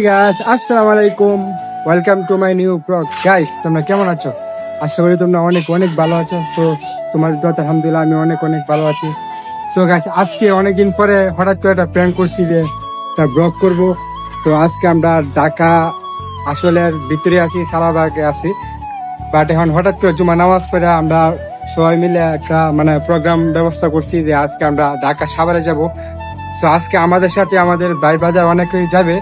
Guys, আসসালামু আলাইকুম। Welcome to my new blog. Guys, তোমরা কেমন আছো? আশা করি তোমরা অনেক অনেক ভালো আছো। সো তোমাদের দোয়াতে আলহামদুলিল্লাহ আমি অনেক অনেক ভালো আছি। সো গাইস, আজকে অনেকদিন পরে হঠাৎ করে একটা প্ল্যান করছি যে একটা ব্লগ করব। সো আজকে আমরা ঢাকা আসলের ভিতরে আছি, সালাবাগে আছি। বাট এখন হঠাৎ করে জুমা নামাজ পড়ে আমরা সবাই মিলে একটা প্রোগ্রাম ব্যবস্থা করছি যে আজকে আমরা ঢাকা সাভারে যাব। সো আজকে আমাদের সাথে আমাদের ভাই বাজার অনেকেই যাবে,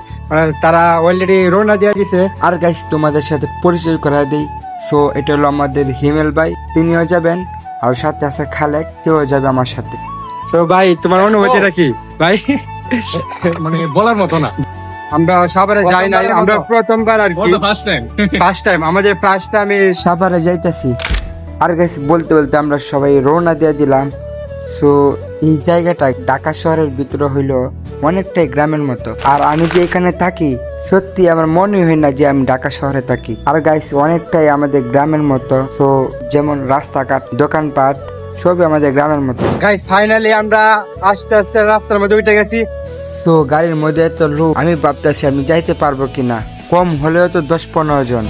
তারা অলরেডি রওনা দিয়ে দিছে। আর গাইস, তোমাদের সাথে পরিচয় করা দেই। সো এটা হলো আমাদের হিমেল ভাই, তিনিও যাবেন। আর সাথে আছে খালেক, কেউ যাবে আমার সাথে। সো ভাই, তোমার অনুভূতিটা কি ভাই? বলার মতো না। আমরা সাভারে যাই নাই, আমরা প্রথমবার আর কি, ফার্স্ট টাইম আমাদের ফার্স্ট টাইমে সাভারে যাইতেছি। আর গাইস, বলতে বলতে আমরা সবাই রওনা দিয়ে দিলাম। সো এই জায়গাটা ঢাকা শহরের ভিতরে হইলো অনেকটাই গ্রামের মতো। আর আমি যে এখানে থাকি, সত্যি আমার মনে হয় না যে আমি ঢাকা শহরে থাকি। আর গাইস, অনেকটাই আমাদের গ্রামের মতো। তো যেমন রাস্তাঘাট, দোকানপাট সবই আমাদের গ্রামের মতো। গাইস ফাইনালি আমরা আস্তে আস্তে রাস্তার মধ্যে উঠে গেছি। সো গাড়ির মধ্যে এত লোক, আমি ভাবতেছি আমি যাইতে পারবো কিনা। কম হলেও তো 10-15 জন।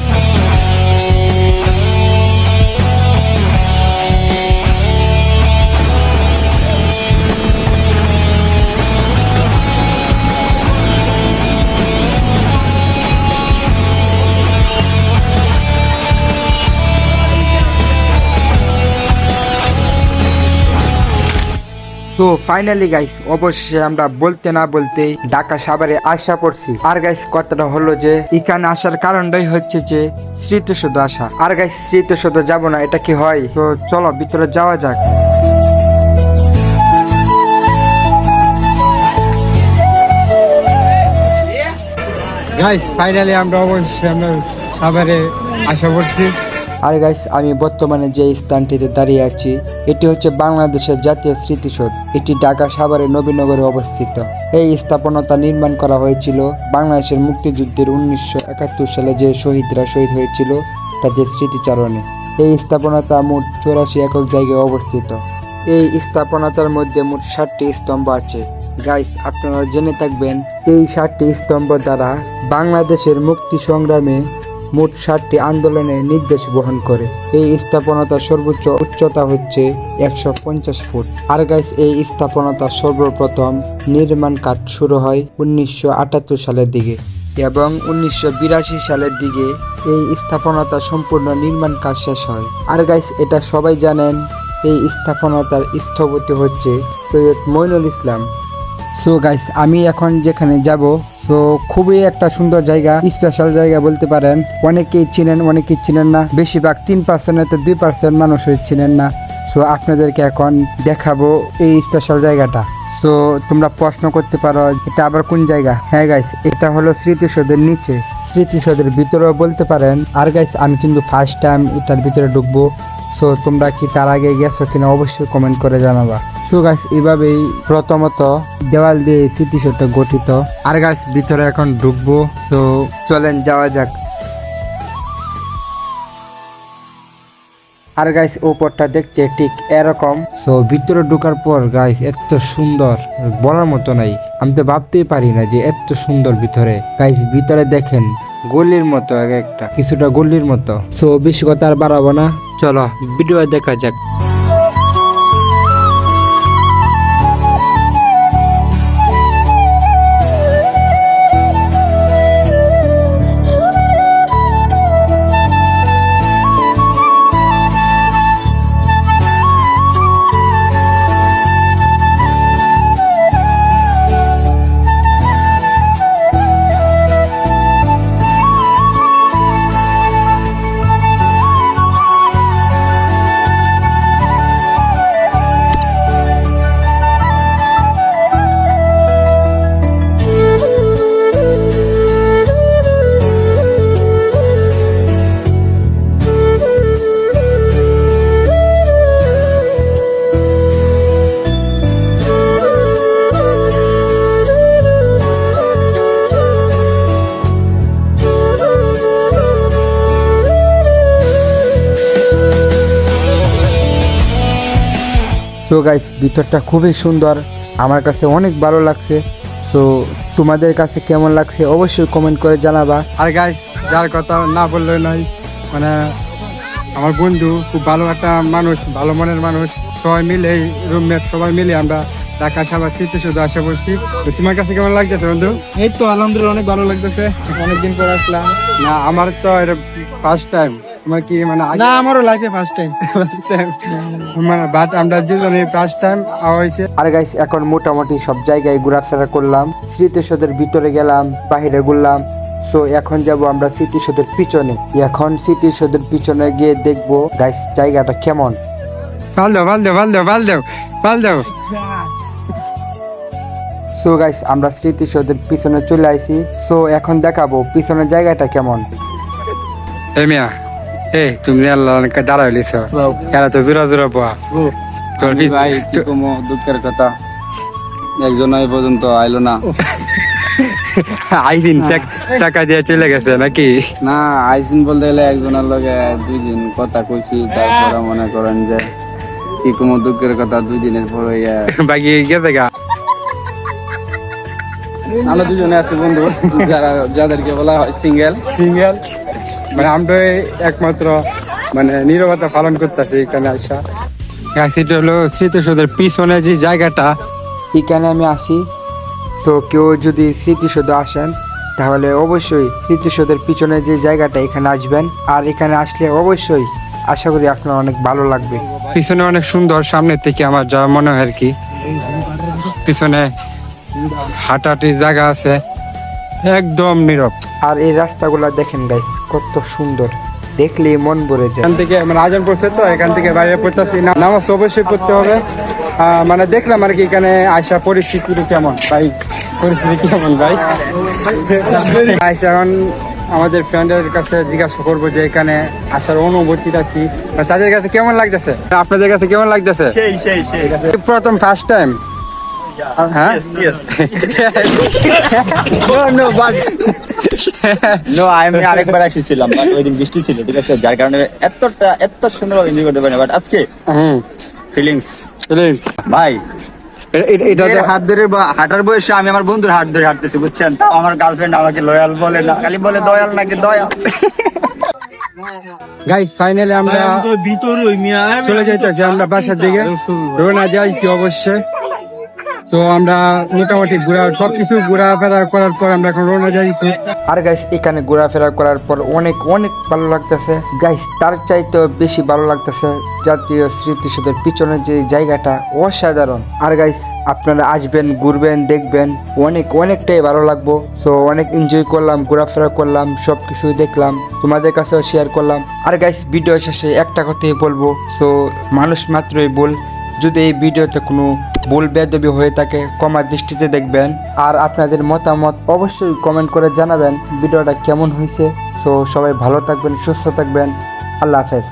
সো ফাইনালি গাইস, অবশ্যই আমরা বলতে না বলতে ঢাকা সাভারে আসা পড়ছি। আর গাইস, কথাটা হলো যে এখানে আসার কারণটাই হচ্ছে যে স্মৃতিসৌধ আসা। আর গাইস, স্মৃতিসৌধ যাব না এটা কি হয়? তো চলো ভিতরে যাওয়া যাক। গাইস ফাইনালি আমরা অবশ্যই আমরা সাভারে আসা পড়ছি। আর গাইস, আমি বর্তমানে যে স্থানটিতে দাঁড়িয়ে আছি, এটি হচ্ছে বাংলাদেশের জাতীয় স্মৃতিসৌধ। এটি ঢাকা সাভারে নবীনগরে অবস্থিত। এই স্থাপনাটা নির্মাণ করা হয়েছিল বাংলাদেশের মুক্তিযুদ্ধের 1971 সালে যে শহীদরা শহীদ হয়েছিল তাদের স্মৃতিচারণে। এই স্থাপনাটা মোট 84 একক জায়গায় অবস্থিত। এই স্থাপনাটার মধ্যে মোট 7টি স্তম্ভ আছে। গাইস, আপনারা জেনে থাকবেন এই 7টি স্তম্ভ দ্বারা বাংলাদেশের মুক্তি সংগ্রামে মোট 7টি আন্দোলনের নির্দেশ বহন করে। এই স্থাপনাটার সর্বোচ্চ উচ্চতা হচ্ছে 150 ফুট। আর গাইস, এই স্থাপনাটার সর্বপ্রথম নির্মাণ কাজ শুরু হয় 1978 সালের দিকে এবং 1982 সালের দিকে এই স্থাপনাটার সম্পূর্ণ নির্মাণ কাজ শেষ হয়। আর গাইস, এটা সবাই জানেন, এই স্থাপনাটার স্থপতি হচ্ছে সৈয়দ মইনুল ইসলাম। সো গাইস, আমি এখন যেখানে যাব, সো খুবই একটা সুন্দর জায়গা, স্পেশাল জায়গা বলতে পারেন। অনেকেই চিনেন, অনেকেই চিনেন না। বেশিরভাগ 3% 2% মানুষই চিনেন না। সো আপনাদেরকে এখন দেখাবো এই স্পেশাল জায়গাটা। সো তোমরা প্রশ্ন করতে পারো এটা আবার কোন জায়গা? হ্যাঁ গাইস, এটা হলো স্মৃতিসৌধের নিচে, স্মৃতিসৌধের ভিতরেও বলতে পারেন। আর গাইস, আমি কিন্তু ফার্স্ট টাইম এটার ভিতরে ঢুকবো। সো তোমরা কি তার আগে গেছো কিনা অবশ্যই কমেন্ট করে জানাবা। সো গাইস, এইভাবেই প্রথমত দেওয়াল দিয়ে স্মৃতিসৌধটা গঠিত। আর গাইস, ভিতরে এখন ঢুকবো। সো চলেন যাওয়া যাক। আর গাইস, উপরটা দেখতে ঠিক এরকম। সো ভিতরে ঢোকার পর গাইস, এত সুন্দর বলার মতো নাই। আমি তো ভাবতেই পারি না যে এত সুন্দর ভিতরে। গাইস, ভিতরে দেখেন গলির মতো, একটা কিছুটা গলির মতো। সো বেশি কথা আর বাড়াবো না, চলো ভিডিও দেখা যাক। সো গাইস, ভিতরটা খুবই সুন্দর, আমার কাছে অনেক ভালো লাগছে। সো তোমাদের কাছে কেমন লাগছে অবশ্যই কমেন্ট করে জানাবা। আর গাইস, যার কথা না বললে নয়, মানে আমার বন্ধু খুব ভালো একটা মানুষ, ভালো মনের মানুষ। সবাই মিলে, রুমমেট সবাই মিলে আমরা ঢাকা সাভার স্মৃতিসৌধ আশা করছি। তো তোমার কাছে কেমন লাগতেছে বন্ধু? এই তো আলহামদুলিল্লাহ অনেক ভালো লাগতেছে, অনেকদিন পর আসলাম। না, আমার তো এটা ফার্স্ট টাইম। তোমার কি মানে না, আমারও লাইফে ফার্স্ট টাইম। মানে বাট আমরা দুজনে ফার্স্ট টাইম হয়েছে। আর গাইস, এখন মোটামুটি সব জায়গায় ঘোরাফেরা করলাম, স্মৃতিসৌধের ভিতরে গেলাম, বাহিরে ঘুরলাম। সো এখন যাব আমরা স্মৃতিসৌধের পিছনে। এখন স্মৃতিসৌধের পিছনে গিয়ে দেখবো গাইস জায়গাটা কেমন। ফাল দাও, ফাল দাও, ফাল দাও, ফাল দাও, ফাল দাও। সো গাইস, আমরা স্মৃতিসৌধের পিছনে চলে আইছি। সো এখন দেখাবো পিছনের জায়গাটা কেমন। এ মিয়া, তুমি আল্লাহ দাঁড়াইলিছ, এরা তো জোড়া জোড়া পোয়া। ভাই কি কমো দুঃখের কথা, একজন এই পর্যন্ত আইলো না। আইদিন চাকা দিয়ে চলে গেছে নাকি? না, আইসিন বলতে গেলে একজনের লগে 2 দিন কথা কইছি, তারপরে মনে করেন যে কি কমো দুঃখের কথা, 2 দিনের পর বাকি গেছে গা। আমরা দুজনে আছি বন্ধু, যাদেরকে বলা হয় সিঙ্গেল। সিঙ্গেল মানে আমরা একমাত্র মানে নীরবতা পালন করতেছি এখানে আসা। সেটা হলো স্মৃতিসৌধের পিছনে যে জায়গাটা। এখানে আমি আসি। সো কেউ যদি স্মৃতিসৌধ আসেন তাহলে অবশ্যই স্মৃতিসৌধের পিছনে যে জায়গাটা এখানে আসবেন। আর এখানে আসলে অবশ্যই আশা করি আপনার অনেক ভালো লাগবে। পিছনে অনেক সুন্দর, সামনের থেকে আমার যা মনে হয় আর কি। পিছনে হাঁটাটির জায়গা আছে, একদম নীরব। আর এই রাস্তাগুলা দেখেন গাইস, কত সুন্দর, দেখলেই মন ভরে যায়। এখান থেকে মানে আজান পড়ছে, তো এখান থেকে বাইরে পড়তেছি, নামাজ তো অবশ্যই পড়তে হবে। মানে দেখলাম আর কি এখানে আসা পরিস্থিতি কেমন ভাই, পরিস্থিতি কেমন ভাই। আচ্ছা, এখন আমাদের ফ্রেন্ডের কাছে জিজ্ঞাসা করবো যে এখানে আসার অনুভূতিটা কি, বা তাদের কাছে কেমন লাগতেছে, আপনাদের কাছে কেমন লাগতেছে? প্রথম ফার্স্ট টাইম? হ্যাঁ, আমি আরেকবার এসেছিলাম, বাট ওই দিন বৃষ্টি ছিল, ঠিক আছে, যার কারণে এত সুন্দরভাবে এনজয় করতে পারি। বাট আজকে ফিলিংস ভাই, এটা এর হাত ধরে হাঁটার বয়সে আমি আমার বন্ধুর হাত ধরে হাঁটতেছি, বুঝছেন? তাও আমার গার্লফ্রেন্ড আমাকে লয়াল বলে না, খালি বলে দয়াল নাকি দয়াল। গাইস, ফাইনালি আমরা চলে যাইতেছি আমরা বাসার দিকে, রওনা যাইছি অবশ্যই। তো আমরা মোটামুটি সবকিছু ঘোরাফেরা করার পর আমরা এখন রওনা যাইছি। আর গাইস, এখানে ঘোরাফেরা করার পর অনেক অনেক ভালো লাগতেছে গাইস। তার চাইতে বেশি ভালো লাগতেছে জাতীয় স্মৃতিসৌধের পিছনে যে জায়গাটা, অসাধারণ। আর গাইস, আপনারা আসবেন, ঘুরবেন, দেখবেন, অনেকটাই ভালো লাগবো। সো অনেক এনজয় করলাম, ঘোরাফেরা করলাম, সবকিছু দেখলাম, তোমাদের কাছেও শেয়ার করলাম। আর গাইস, ভিডিও শেষে একটা কথাই বলবো, সো মানুষ মাত্রই ভুল। যদি এই ভিডিওতে কোনো ভুল বেয়াদবি হয়ে থাকে ক্ষমার দৃষ্টিতে দেখবেন। আর আপনাদের মতামত অবশ্যই কমেন্ট করে জানাবেন ভিডিওটা কেমন হয়েছে। সো সবাই ভালো থাকবেন, সুস্থ থাকবেন, আল্লাহ হাফেজ।